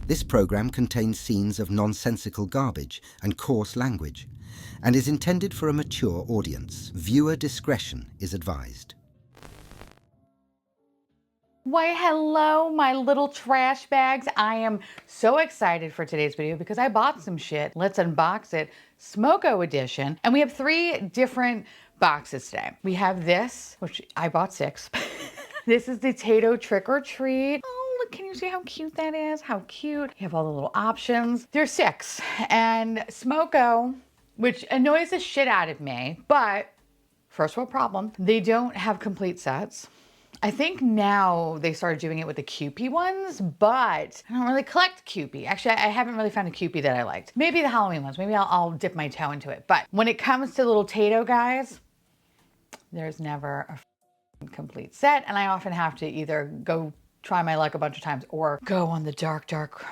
This program contains scenes of nonsensical garbage and coarse language and is intended for a mature audience. Viewer discretion is advised. Why, hello, my little trash bags. I am so excited for today's video because I bought some shit. Let's unbox it. SMOKO edition. And we have 3 different boxes today. We have this, which I bought 6. This is the Tayto Trick or Treat. Oh, look, can you see how cute that is? How cute. You have all the little options. There's 6. And SMOKO, which annoys the shit out of me, but first world problem, they don't have complete sets. I think now they started doing it with the Kewpie ones, but I don't really collect Kewpie. Actually, I haven't really found a Kewpie that I liked. Maybe the Halloween ones. Maybe I'll dip my toe into it. But when it comes to little Tayto guys, there's never a complete set. And I often have to either go try my luck a bunch of times or go on the dark, dark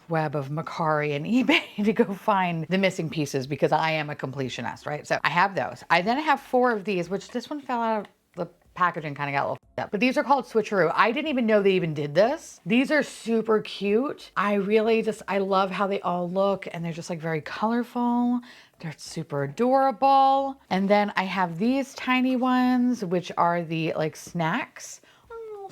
web of Macari and eBay to go find the missing pieces because I am a completionist, right? So I have those. I then have 4 of these, which this one fell out of the packaging, kind of got a little f***ed up. But these are called Switcheroo. I didn't even know they even did this. These are super cute. I love how they all look, and they're just like very colorful. They're super adorable. And then I have these tiny ones, which are the like snacks.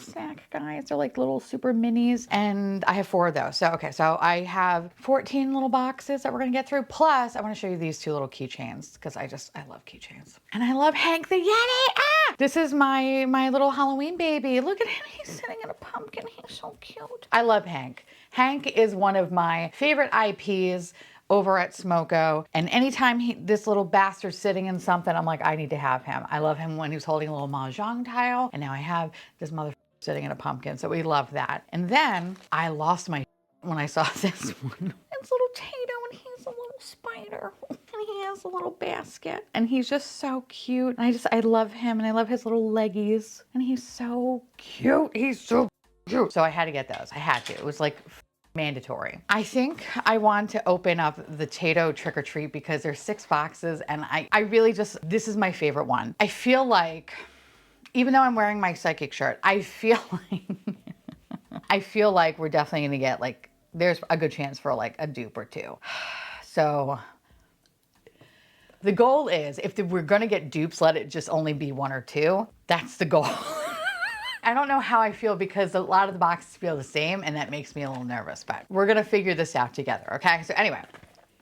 Snack guys, they're like little super minis, and I have 4 of those. So I have 14 little boxes that we're gonna get through, plus I want to show you these 2 little keychains because I love keychains, and I love Hank the Yeti. This is my little Halloween baby. Look at him, he's sitting in a pumpkin. He's so cute. I love Hank. Hank is one of my favorite IPs over at SMOKO, and anytime this little bastard's sitting in something, I'm like, I need to have him. I love him when he was holding a little mahjong tile, and now I have this mother sitting in a pumpkin, so we love that. And then I lost my when I saw this one. It's little Tayto, and he's a little spider, and he has a little basket, and he's just so cute. And I love him, and I love his little leggies, and he's so cute. He's so cute. So I had to get those. I had to. It was like mandatory. I think I want to open up the Tayto Trick or Treat because there's 6 boxes, and I really this is my favorite one. I feel like, even though I'm wearing my psychic shirt, I feel like we're definitely gonna get like, there's a good chance for like a dupe or 2. So the goal is, if we're gonna get dupes, let it just only be 1 or 2. That's the goal. I don't know how I feel because a lot of the boxes feel the same, and that makes me a little nervous, but we're gonna figure this out together, okay? So anyway,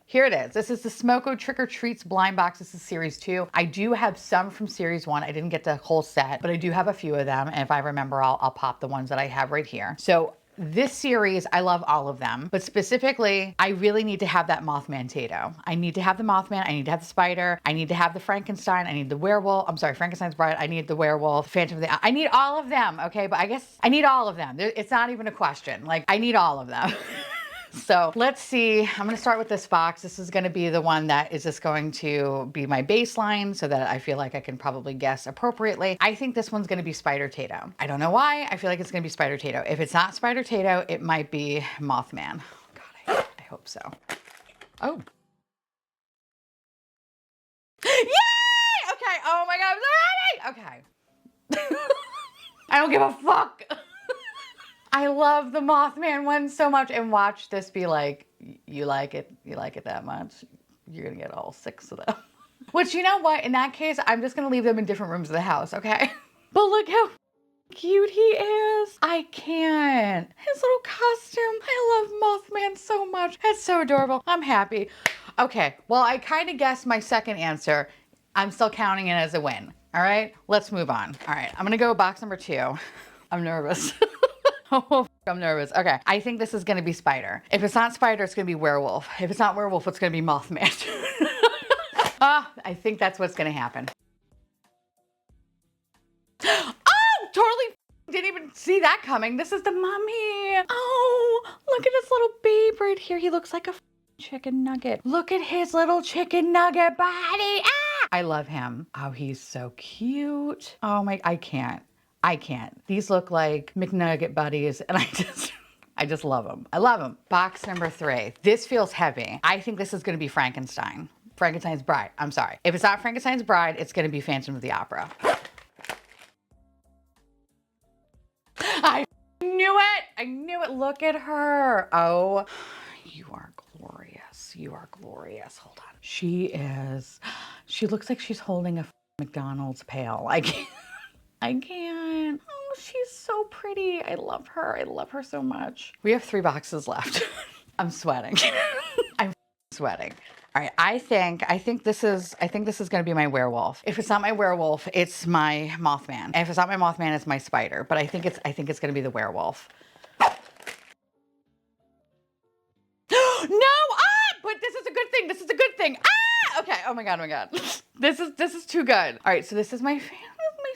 here it is. This is the SMOKO Trick or Treats blind box. This is series 2. I do have some from series 1. I didn't get the whole set, but I do have a few of them. And if I remember, I'll pop the ones that I have right here. So this series, I love all of them, but specifically, I really need to have that Mothman Tayto. I need to have the Mothman. I need to have the spider. I need to have the Frankenstein. I need the werewolf. I'm sorry, Frankenstein's bride. I need the werewolf, Phantom of the... I need all of them, okay? But I guess I need all of them. It's not even a question. Like, I need all of them. So let's see, I'm gonna start with this box. This is gonna be the one that is just going to be my baseline so that I feel like I can probably guess appropriately. I think this one's gonna be Spider Tayto. I don't know why, I feel like it's gonna be Spider Tayto. If it's not Spider Tayto, it might be Mothman. God, I hope so. Oh. Yay! Okay, oh my God, I'm so ready! Okay. I don't give a fuck. I love the Mothman one so much, and watch this be like, you like it that much? You're gonna get all 6 of them. Which, you know what? In that case, I'm just gonna leave them in different rooms of the house, okay? But look how cute he is. I can't. His little costume. I love Mothman so much. That's so adorable. I'm happy. Okay, well, I kind of guessed my second answer. I'm still counting it as a win. All right, let's move on. All right, I'm gonna go box number 2. I'm nervous. Oh, I'm nervous. Okay, I think this is gonna be Spider. If it's not Spider, it's gonna be Werewolf. If it's not Werewolf, it's gonna be Mothman. I think that's what's gonna happen. Oh, totally didn't even see that coming. This is the mummy. Oh, look at this little babe right here. He looks like a chicken nugget. Look at his little chicken nugget body. Ah! I love him. Oh, he's so cute. Oh my, I can't. These look like McNugget buddies, and I just love them. I love them. Box number 3. This feels heavy. I think this is gonna be Frankenstein. Frankenstein's bride, I'm sorry. If it's not Frankenstein's bride, it's gonna be Phantom of the Opera. I knew it. knew it. Look at her. Oh, you are glorious. You are glorious. Hold on. She looks like she's holding a McDonald's pail. I can't. I can't. Oh, she's so pretty. I love her. I love her so much. We have 3 boxes left. I'm sweating. I'm sweating. All right, I think this is gonna be my werewolf. If it's not my werewolf, it's my Mothman. And if it's not my Mothman, it's my spider. But I think it's gonna be the werewolf. No! Ah! But this is a good thing. This is a good thing. Ah! Okay. Oh my god. Oh my god. This is too good. All right. So this is my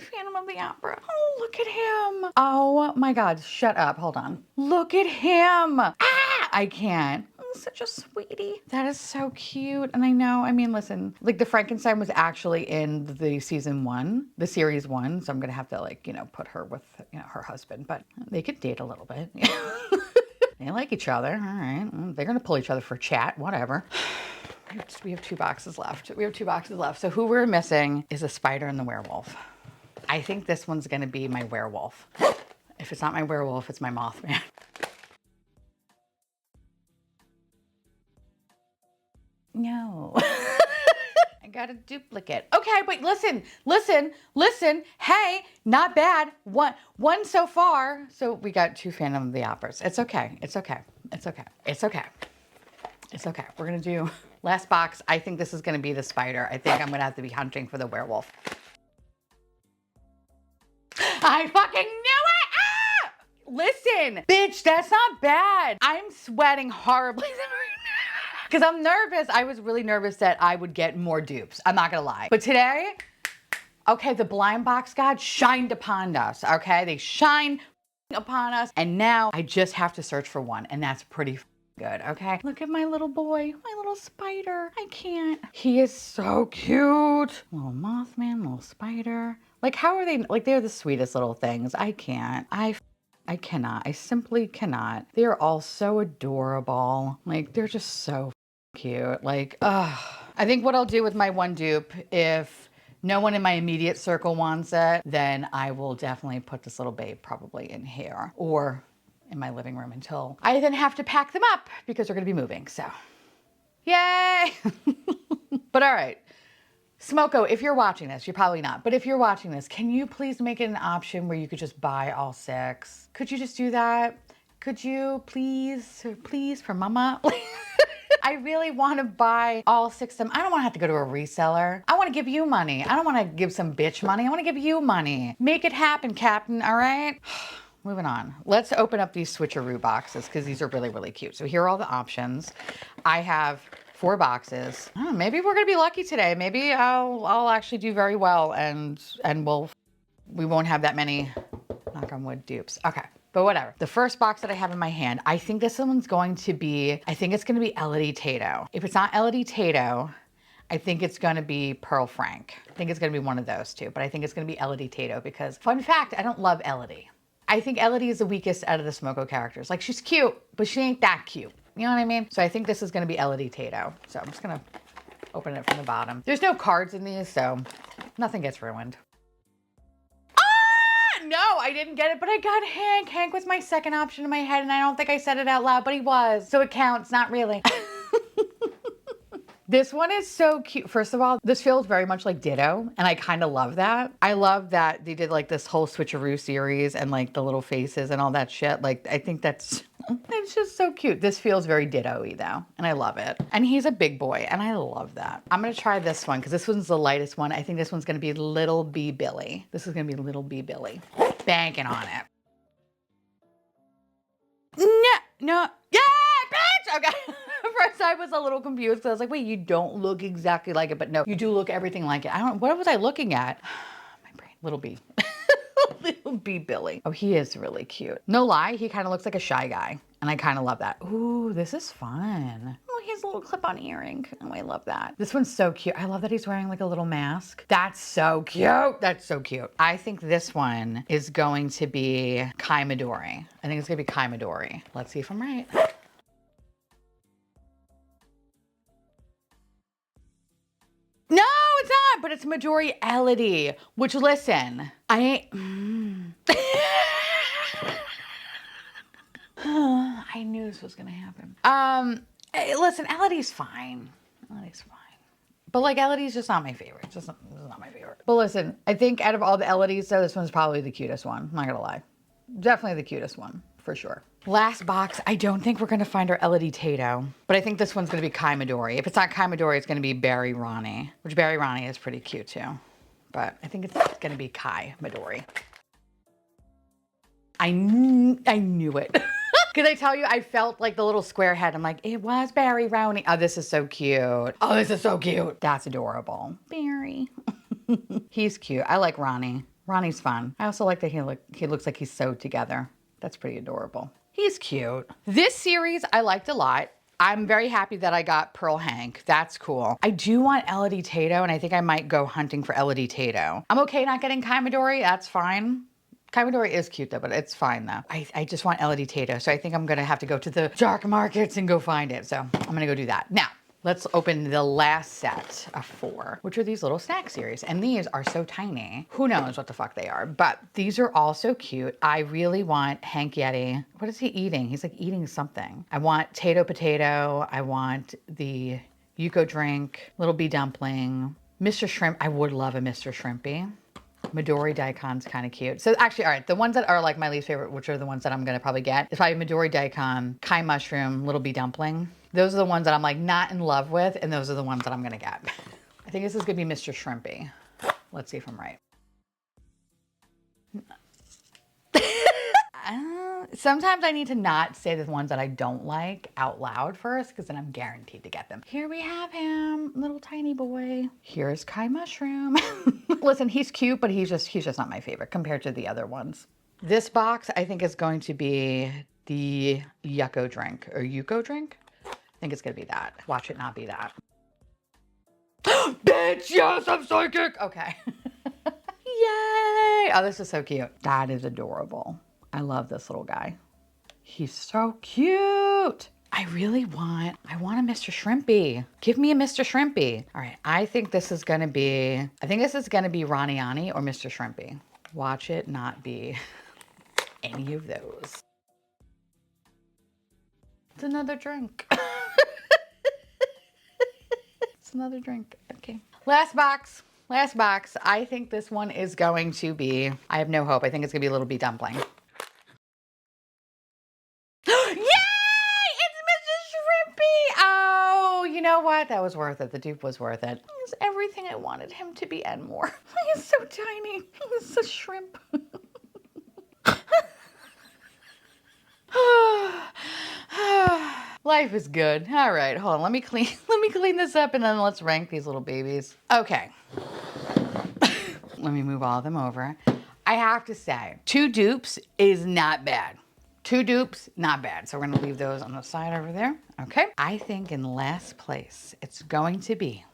Phantom of the Opera. Oh, look at him. Oh my god. Shut up. Hold on. Look at him. Ah! I can't. Oh, such a sweetie. That is so cute. And I know. I mean, listen. Like the Frankenstein was actually in the season 1, the series 1. So I'm gonna have to like put her with her husband, but they could date a little bit. They like each other. All right. They're going to pull each other for chat. Whatever. We have 2 boxes left. We have 2 boxes left. So who we're missing is the spider and the werewolf. I think this one's going to be my werewolf. If it's not my werewolf, it's my Mothman. No. I got a duplicate. Okay, but listen. Hey, not bad. One so far. So we got 2 Phantom of the Operas. It's okay. It's okay. It's okay. It's okay. It's okay. We're going to do last box. I think this is going to be the spider. I think I'm going to have to be hunting for the werewolf. I fucking knew it! Ah! Listen, bitch, that's not bad. I'm sweating horribly right now. Because I'm nervous. I was really nervous that I would get more dupes. I'm not gonna lie. But today, okay, the blind box god shined upon us, okay? They shine upon us. And now I just have to search for one. And that's pretty good, okay? Look at my little boy, my little spider. I can't. He is so cute. Little Mothman, little spider. Like, how are they? Like, they're the sweetest little things. I can't. I cannot. I simply cannot. They are all so adorable. Like, they're just so cute. Like, I think what I'll do with my one dupe, if no one in my immediate circle wants it, then I will definitely put this little babe probably in here or in my living room until I then have to pack them up because we're going to be moving. So, yay! But all right. SMOKO, if you're watching this, you're probably not, but if you're watching this, can you please make it an option where you could just buy all 6? Could you just do that? Could you please for mama? I really want to buy all 6 of them. I don't want to have to go to a reseller. I want to give you money. I don't want to give some bitch money. I want to give you money. Make it happen, Captain, all right? Moving on. Let's open up these Switcheroo boxes because these are really, really cute. So here are all the options. I have 4 boxes. Oh, maybe we're gonna be lucky today. Maybe I'll actually do very well and we won't have that many, knock on wood, dupes. Okay, but whatever. The first box that I have in my hand, I think this one's going to be, I think it's gonna be Elodie Tayto. If it's not Elodie Tayto, I think it's gonna be Pearl Frank. I think it's gonna be one of those 2, but I think it's gonna be Elodie Tayto because, fun fact, I don't love Elodie. I think Elodie is the weakest out of the SMOKO characters. Like, she's cute, but she ain't that cute. You know what I mean? So I think this is going to be Elodie Tayto. So I'm just going to open it from the bottom. There's no cards in these, so nothing gets ruined. Ah! No, I didn't get it, but I got Hank. Hank was my second option in my head, and I don't think I said it out loud, but he was. So it counts, not really. This one is so cute. First of all, this feels very much like Ditto, and I kind of love that. I love that they did like this whole Switcheroo series and like the little faces and all that shit. Like, I think it's just so cute. This feels very Ditto-y though, and I love it. And he's a big boy, and I love that. I'm gonna try this one because this one's the lightest one. I think this one's gonna be Little B Billy. This is gonna be Little B Billy. Banking on it. No, yeah, bitch! Okay. First I was a little confused because I was like, wait, you don't look exactly like it, but no, you do look everything like it. What was I looking at? My brain, Little B. Little B Billy. Oh, he is really cute. No lie, he kind of looks like a shy guy, and I kind of love that. Ooh, this is fun. Oh, he has a little clip-on earring. Oh, I love that. This one's so cute. I love that he's wearing like a little mask. That's so cute. That's so cute. I think this one is going to be Kai Midori. I think it's gonna be Kai Midori. Let's see if I'm right. No, it's not, but it's Midori Elodie, which, listen, I ain't... I knew this was gonna happen. Hey, listen, Elodie's fine. Elodie's fine. But like Elodie's just not my favorite. Just not my favorite. But listen, I think out of all the Elodies, though, this one's probably the cutest one. I'm not gonna lie. Definitely the cutest one, for sure. Last box, I don't think we're gonna find our Elodie Tayto, but I think this one's gonna be Kai Midori. If it's not Kai Midori, it's gonna be Barry Ronnie, which Barry Ronnie is pretty cute too. But I think it's gonna be Kai Midori. I knew it. Because I tell you, I felt like the little square head. I'm like, it was Barry Ronnie. Oh, this is so cute. Oh, this is so cute. That's adorable. Barry. He's cute. I like Ronnie. Ronnie's fun. I also like that he looks like he's sewed together. That's pretty adorable. He's cute. This series I liked a lot. I'm very happy that I got Pearl Hank. That's cool. I do want Elodie Tayto, and I think I might go hunting for Elodie Tayto. I'm okay not getting Kai Midori. That's fine. Kai Midori is cute though, but it's fine though. I just want Elodie Tayto, so I think I'm gonna have to go to the dark markets and go find it. So I'm gonna go do that. Now, let's open the last set of 4, which are these little snack series. And these are so tiny. Who knows what the fuck they are, but these are all so cute. I really want Hank Yeti. What is he eating? He's like eating something. I want Tayto Potato. I want the Yuko drink, Little Bee Dumpling, Mr. Shrimp. I would love a Mr. Shrimpy. Midori Daikon's kind of cute. So actually, all right, the ones that are like my least favorite, which are the ones that I'm gonna probably get, is probably Midori Daikon, Kai Mushroom, Little Bee Dumpling. Those are the ones that I'm like not in love with, and those are the ones that I'm gonna get. I think this is gonna be Mr. Shrimpy. Let's see if I'm right. Sometimes I need to not say the ones that I don't like out loud first, because then I'm guaranteed to get them. Here we have him, little tiny boy. Here's Kai Mushroom. Listen, he's cute, but he's just not my favorite compared to the other ones. This box I think is going to be the Yuko drink or Yuko drink. I think it's gonna be that. Watch it not be that. Bitch, yes, I'm psychic. Okay. Yay! Oh, this is so cute. That is adorable. I love this little guy. He's so cute. I want a Mr. Shrimpy. Give me a Mr. Shrimpy. All right, I think this is gonna be Ronnie Ani or Mr. Shrimpy. Watch it not be any of those. It's another drink. It's another drink, okay. Last box. I think this one is going to be, I have no hope. I think it's gonna be a Little Bee Dumpling. You know what? That was worth it. The dupe was worth it. He's everything I wanted him to be and more. He's so tiny. He's a shrimp. Life is good. All right, hold on. Let me clean this up and then let's rank these little babies. Okay. Let me move all of them over. I have to say, 2 dupes is not bad. 2 dupes, not bad. So we're gonna leave those on the side over there. Okay. I think in last place, it's gonna be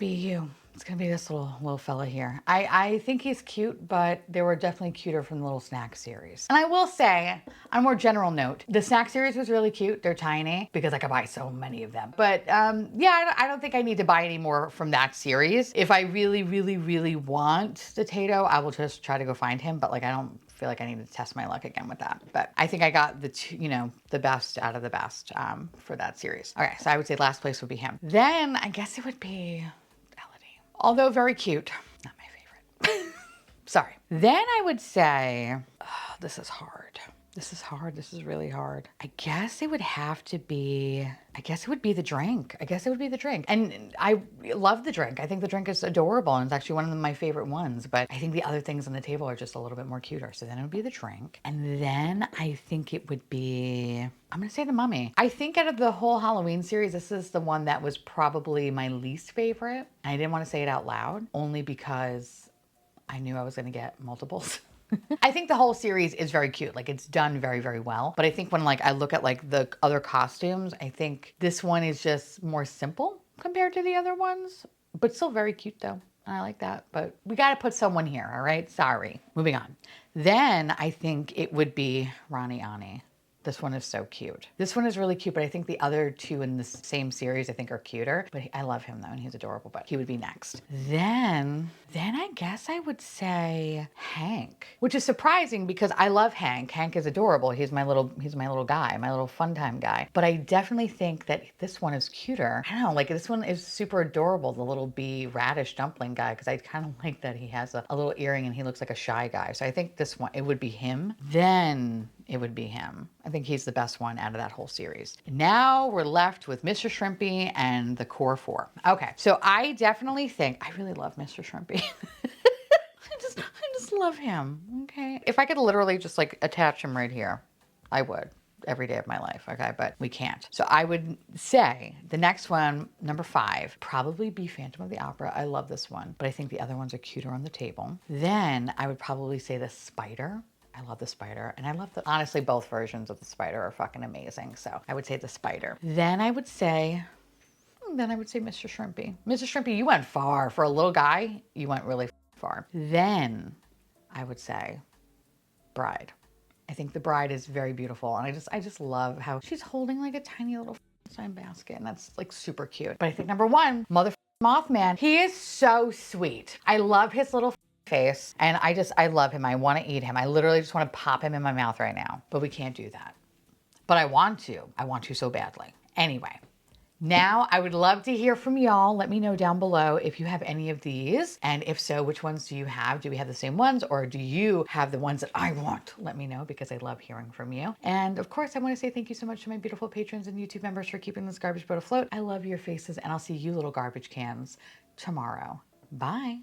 you. It's gonna be this little fella here. I think he's cute, but they were definitely cuter from the little snack series. And I will say, on a more general note, the snack series was really cute. They're tiny because I could buy so many of them. But yeah, I don't think I need to buy any more from that series. If I really, really, really want the Tayto, I will just try to go find him. But like, I don't feel like I need to test my luck again with that. But I think I got the best out of the best for that series. Okay, so I would say last place would be him. Then I guess it would be Elodie. Although very cute, not my favorite. Sorry. Then I would say, oh, this is hard. This is really hard. I guess it would be the drink. And I love the drink. I think the drink is adorable and it's actually one of my favorite ones, but I think the other things on the table are just a little bit more cuter. So then it would be the drink. And then I think it would be, I'm gonna say the mummy. I think out of the whole Halloween series, this is the one that was probably my least favorite. And I didn't want to say it out loud, only because I knew I was gonna get multiples. I think the whole series is very cute. Like it's done very, very well. But I think when I look at the other costumes, I think this one is just more simple compared to the other ones, but still very cute though. I like that, but we got to put someone here. All right. Sorry. Moving on. Then I think it would be Ronnie Ani. This one is so cute. This one is really cute, but I think the other two in the same series I think are cuter. But I love him though, and he's adorable, but he would be next. Then I guess I would say Hank, which is surprising because I love Hank. Hank is adorable. He's my little guy, my little fun time guy. But I definitely think that this one is cuter. I don't know, like this one is super adorable, the little bee radish dumpling guy, because I kind of like that he has a little earring and he looks like a shy guy. So I think this one, it would be him. Then it would be him. I think he's the best one out of that whole series. Now we're left with Mr. Shrimpy and the core four. Okay, so I definitely think, I really love Mr. Shrimpy. I just love him, okay? If I could literally just like attach him right here, I would every day of my life, okay? But we can't. So I would say the next one, number 5, probably be Phantom of the Opera. I love this one, but I think the other ones are cuter on the table. Then I would probably say the spider. I love the spider, and I love honestly, both versions of the spider are fucking amazing. So I would say the spider. Then I would say Mr. Shrimpy. Mr. Shrimpy, you went far. For a little guy, you went really far. Then I would say bride. I think the bride is very beautiful, and I just love how she's holding like a tiny little sign basket, and that's like super cute. But I think number 1, Mothman. He is so sweet. I love his little face, and I love him. I want to eat him. I literally just want to pop him in my mouth right now, but we can't do that. But I want to so badly. Anyway, now I would love to hear from y'all. Let me know down below if you have any of these, and if so, which ones do you have? Do we have the same ones, or do you have the ones that I want? Let me know, because I love hearing from you. And of course, I want to say thank you so much to my beautiful patrons and YouTube members for keeping this garbage boat afloat. I love your faces, and I'll see you little garbage cans tomorrow. Bye.